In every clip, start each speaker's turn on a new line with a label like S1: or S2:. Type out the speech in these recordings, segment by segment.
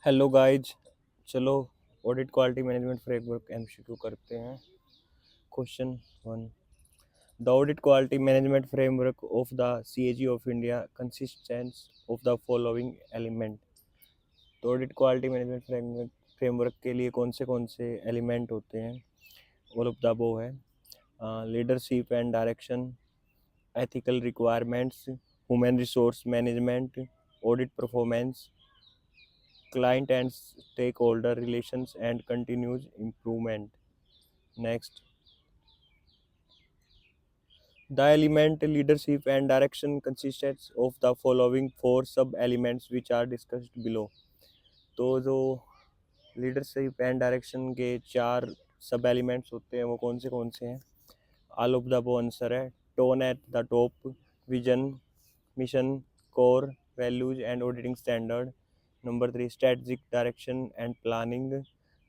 S1: Hello guys. चलो audit quality management framework MCQ करते हैं। Question one. The audit quality management framework of the CAG of India consistence of the following element. तो audit quality management framework के लिए कौन से element होते हैं? ऑल ऑफ द अबव है। Leadership and direction, ethical requirements, human resource management, audit performance, client and stakeholder relations, and continuous improvement. Next, the element leadership and direction consists of the following four sub elements which are discussed below. तो जो leadership and direction के चार सब elements होते हैं वो कौन से हैं? All of the above answer है। Tone at the top, vision, mission, core values and auditing standard. Number three, strategic direction and planning.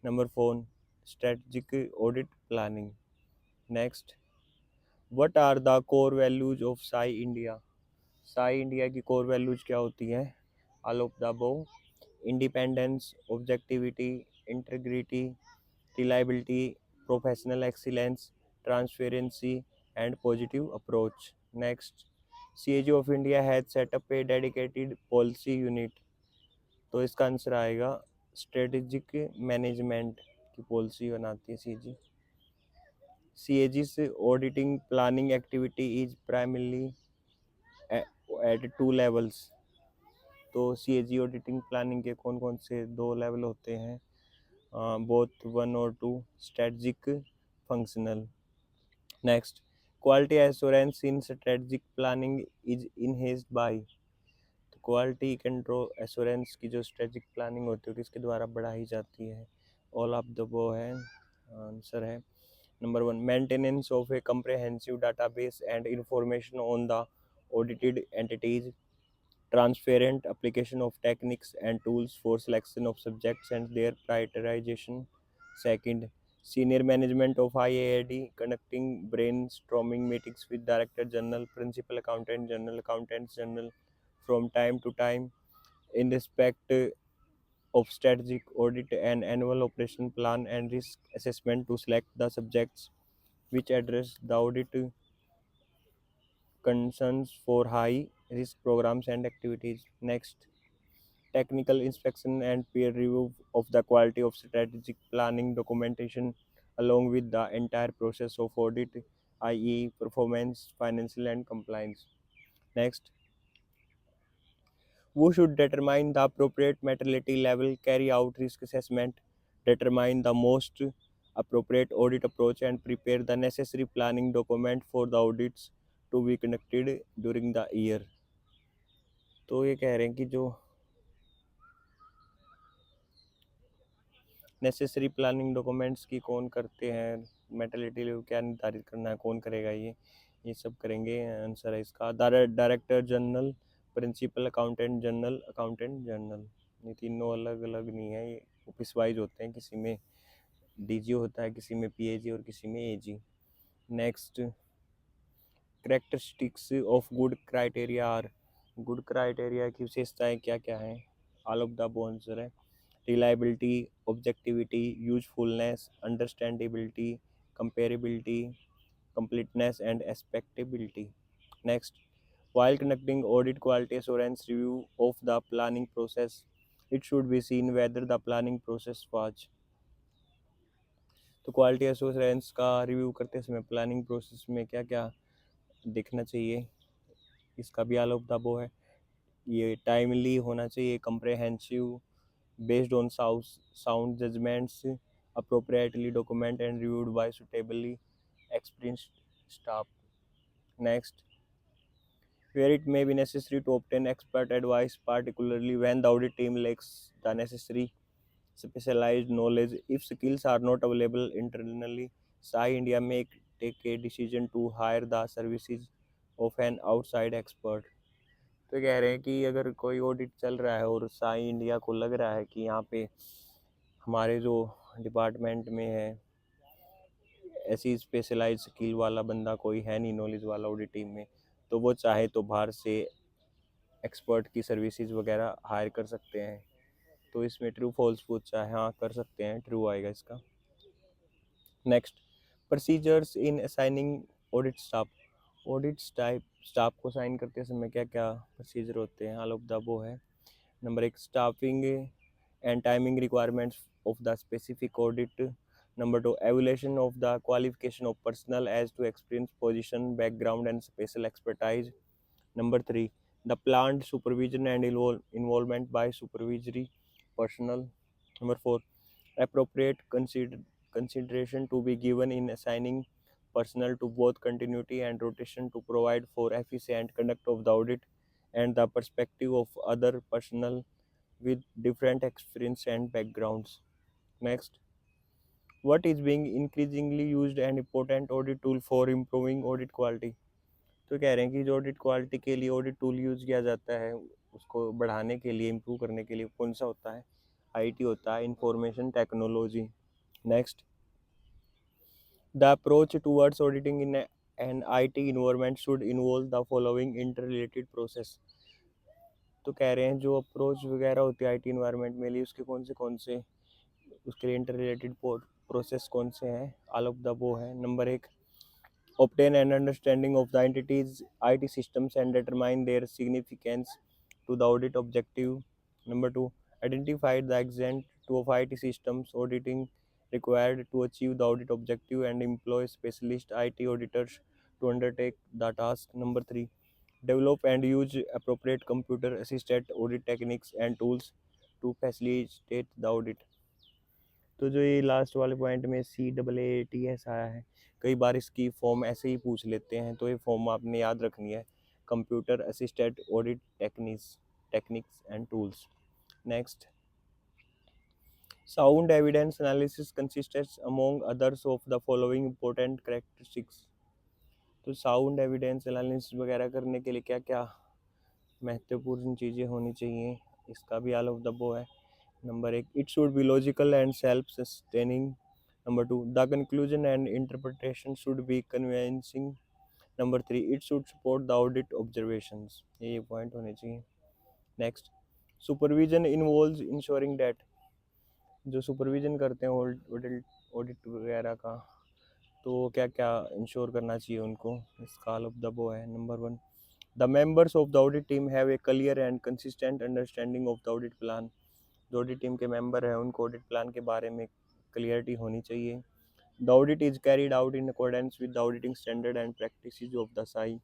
S1: Number four, strategic audit planning. Next, what are the core values of SAI India? SAI India की core values क्या होती हैं? All of the above. Independence, objectivity, integrity, reliability, professional excellence, transparency and positive approach. Next, CAG of India has set up A dedicated policy unit. तो इसका answer आएगा strategic management की policy बनाती है CAG. CAG's auditing planning activity is primarily at two levels। तो CAG auditing planning के कौन से दो लेवल होते हैं? बोथ वन और two, strategic, functional. Next, quality assurance in strategic planning is enhanced by. तो क्वालिटी कंट्रोल एश्योरेंस की जो स्ट्रेटजिक प्लानिंग होती है किसके द्वारा बढ़ाई जाती है? ऑल ऑफ द वो है आंसर है। Number one, maintenance of a comprehensive database and information on the audited entities, transparent application of techniques and tools for selection of subjects and their prioritization. Second, senior management of IAID conducting brainstorming meetings with Director General, Principal Accountant General, Accountants General from time to time in respect of strategic audit and annual operation plan and risk assessment to select the subjects which address the audit concerns for high risk programs and activities. Next, technical inspection and peer review of the quality of strategic planning documentation along with the entire process of audit, i.e., performance, financial, and compliance. Next, who should determine the appropriate materiality level, carry out risk assessment, determine the most appropriate audit approach, and prepare the necessary planning document for the audits to be conducted during the year। तो ये कह रहे हैं कि जो necessary planning documents की कौन करते हैं, मेटलिटी लेवल क्या निर्धारित करना है, कौन करेगा ये सब करेंगे। आंसर है इसका director general, principal accountant general, accountant general. ये तीनों अलग अलग नहीं है, ये ऑफिस वाइज होते हैं। किसी में डीजी होता है, किसी में पीएजी और किसी में AG. Next, characteristics of good criteria are. Good criteria की विशेषताएं क्या क्या हैं? All of the above answer है। Reliability, objectivity, usefulness, understandability, comparability, completeness and expectability। Next, while conducting audit quality assurance review of the planning process, it should be seen whether the planning process was। तो quality assurance का review करते समय planning process में क्या क्या देखना चाहिए? इसका भी ऑल ऑफ द अबव है। ये टाइमली होना चाहिए, comprehensive, based on sound judgments, appropriately documented and reviewed by suitably experienced staff। Next, where it may be necessary to obtain expert advice, particularly when the audit team lacks the necessary specialized knowledge. If skills are not available internally, SAI India may take a decision to hire the services of an outside expert। तो कह रहे हैं कि अगर कोई audit चल रहा है और साई इंडिया को लग रहा है कि यहाँ पे हमारे जो डिपार्टमेंट में है ऐसी स्पेशलाइज स्किल वाला बंदा कोई है नहीं, नॉलेज वाला ऑडिट टीम में, तो वो चाहे तो बाहर से एक्सपर्ट की सर्विसेज वगैरह हायर कर सकते हैं। तो इसमें ट्रू फॉल्स पूछा है, हाँ कर सकते हैं, ट्रू आएगा इसका। नेक्स्ट, प्रोसीजर्स इन assigning audit staff. Audit staff को साइन करते समय क्या क्या प्रोसीजर होते हैं, ऑल ऑफ द वो है। नंबर एक, staffing and timing requirements of the specific audit. Number two, evaluation of the qualification of personnel as to experience, position, background and special expertise. Number three, the planned supervision and involvement by supervisory personnel. Number four, appropriate consideration to be given in assigning personnel to both continuity and rotation to provide for efficient conduct of the audit and the perspective of other personnel with different experience and backgrounds. Next, what is being increasingly used and important audit tool for improving audit quality? तो कह रहे हैं कि जो audit quality के लिए audit tool use किया जाता है उसको बढ़ाने के लिए, इम्प्रूव करने के लिए कौन सा होता है? आईटी होता है, information technology. Next, the approach towards auditing in an IT environment should involve the following inter related process. तो कह रहे हैं जो अप्रोच वगैरह होती है आईटी इन्वायरमेंट में लिए उसके कौन से उसके लिए इंटर रिलेटेड प्रोसेस कौन से हैं, ऑल ऑफ द वो है। नंबर एक, obtain an understanding of the entity's IT systems and determine their significance to the audit objective. Number two, identify the extent of IT systems auditing required to achieve the audit objective and employ specialist IT auditors to undertake the task. Number three, develop and use appropriate computer assisted audit techniques and tools to facilitate the audit. तो जो ये last वाले point में CAATS आया है, कई बार इसकी form ऐसे ही पूछ लेते हैं, तो ये फॉर्म आपने याद रखनी है, computer assisted audit techniques and tools. Next, sound evidence analysis consists among others of the following important characteristics. तो साउंड एविडेंस एनालिसिस वगैरह करने के लिए क्या क्या महत्वपूर्ण चीज़ें होनी चाहिए, इसका भी ऑल ऑफ द वो है। नंबर एक, it should be logical and self sustaining. Number two, the conclusion and interpretation should be convincing. Number three, it should support the audit observations. ये पॉइंट होने चाहिए। Next, supervision involves ensuring that. जो supervision करते हैं audit वगैरह का, तो क्या क्या इंश्योर करना चाहिए उनको, इसका ऑल ऑफ द वो है। Number one, the members of the audit team have a clear and consistent understanding of the audit plan. जो ऑडिट टीम के मेंबर हैं उनको ऑडिट प्लान के बारे में क्लियरिटी होनी चाहिए। The audit is carried out in accordance with the auditing standard and practices of the Sai.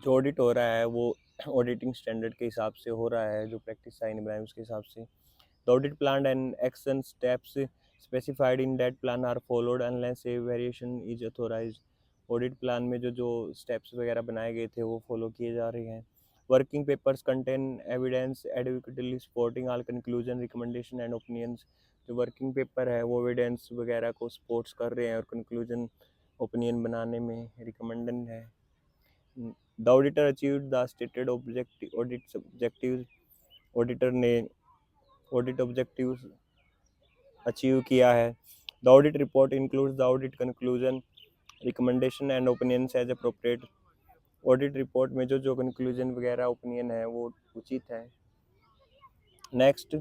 S1: जो ऑडिट हो रहा है वो ऑडिटिंग स्टैंडर्ड के हिसाब से हो रहा है, जो प्रैक्टिस साई ने बनाई उसके हिसाब से। The audit plan and action steps specified in that plan are followed unless a variation is authorised. Audit plan में जो जो स्टेप्स वगैरह बनाए गए थे वो फॉलो किए जा रहे हैं। Working papers contain evidence adequately supporting all conclusion recommendation and opinions. जो वर्किंग पेपर है वो एविडेंस वगैरह को सपोर्ट्स कर रहे हैं और कंक्लूजन ओपिनियन बनाने में रिकमेंडन है। The auditor achieved the stated audit objectives. Auditor ने ऑडिट ऑब्जेक्टिव्स अचीव किया है। The audit report includes the audit conclusion recommendation and opinions age appropriate. Audit report में जो जो कंक्लूजन वगैरह ओपिनियन है वो उचित है। Next,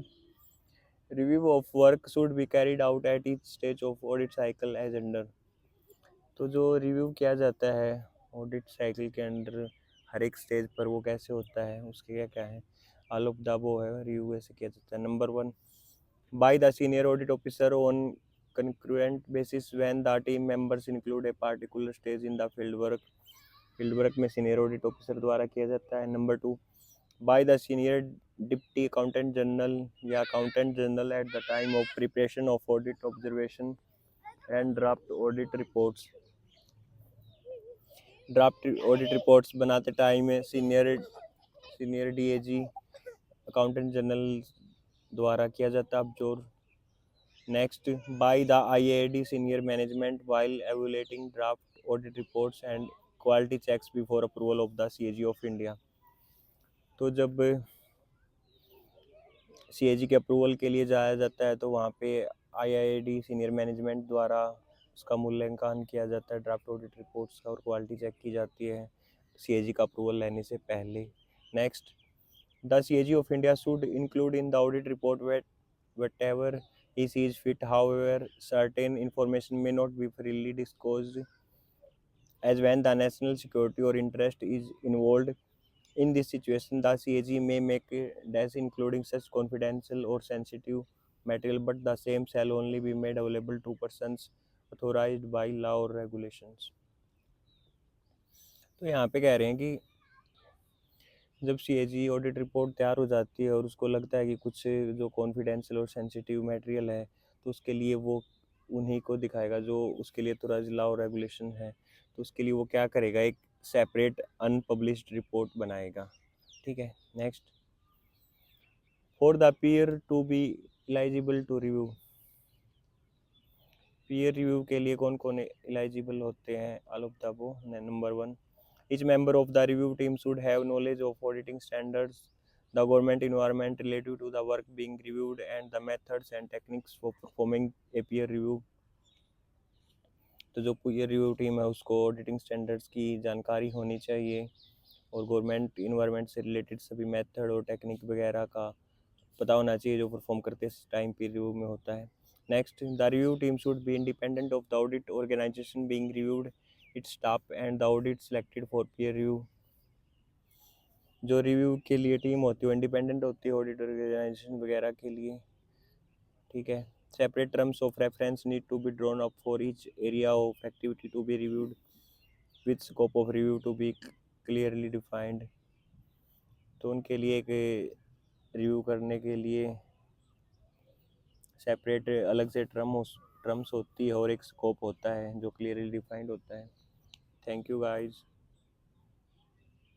S1: review of work should be carried out at each stage of audit cycle as under. तो जो रिव्यू किया जाता है ऑडिट साइकिल के अंडर हर एक स्टेज पर वो कैसे होता है, उसके क्या क्या है, ऑल ऑफ द वो है, रिव्यू ऐसे किया जाता है। Number one, by the senior audit officer on concurrent basis when the team members include a particular stage in the field work। Field work में सीनियर ऑडिट ऑफिसर द्वारा किया जाता है। Number two, by the senior deputy accountant general या accountant general at the time of preparation of audit observation and draft audit reports. Draft audit reports बनाते time senior DAG accountant general द्वारा किया जाता है observe. Next, by the IAD senior management while evaluating draft audit reports and quality checks before approval of the CAG of India। तो जब CAG के approval के लिए जाया जाता है तो वहाँ पे IIAD सीनियर मैनेजमेंट द्वारा उसका मूल्यांकन किया जाता है, ड्राफ्ट ऑडिट रिपोर्ट्स का, और क्वालिटी चेक की जाती है CAG का अप्रूवल लेने से पहले। Next, The CAG of India should include in the audit report whatever he sees fit. However, certain information may not be freely disclosed, as when the national security or interest is involved. In this situation, the CAG may make dash including such confidential or sensitive material, but the same shall only be made available to persons authorized by law or regulations. तो यहाँ पे कह रहे हैं कि जब CAG audit report तैयार हो जाती है और उसको लगता है कि कुछ जो कॉन्फिडेंशियल और सेंसिटिव मटेरियल है, तो उसके लिए वो उन्हीं को दिखाएगा जो उसके लिए थोड़ा लॉ और रेगुलेशन है। तो उसके लिए वो क्या करेगा, एक सेपरेट अनपब्लिश्ड रिपोर्ट बनाएगा। ठीक है, next, for the peer to be eligible to review. Peer review के लिए कौन कौन एलिजिबल होते हैं? All of the above. Number 1, each member of the review team should have knowledge of auditing standards, the government environment relative to the work being reviewed, and the methods and techniques for performing a peer review. तो जो peer review team है उसको auditing standards की जानकारी होनी चाहिए और government environment से रिलेटेड सभी मेथड और टेक्निक वगैरह का पता होना चाहिए जो परफॉर्म करते टाइम पीयर रिव्यू में होता है। Next, the review team should be independent of the audit organisation being reviewed, its staff and the audit selected for peer review. जो रिव्यू के लिए टीम होती है वो इंडिपेंडेंट होती है ऑडिट ऑर्गेनाइजेशन वगैरह के लिए। ठीक है, separate terms of reference need to be drawn up for each area of activity to be reviewed with scope of review to be clearly defined. तो उनके लिए एक रिव्यू करने के लिए सेपरेट अलग से टर्म्स होती है और एक स्कोप होता है जो क्लियरली डिफाइंड होता है। Thank you guys.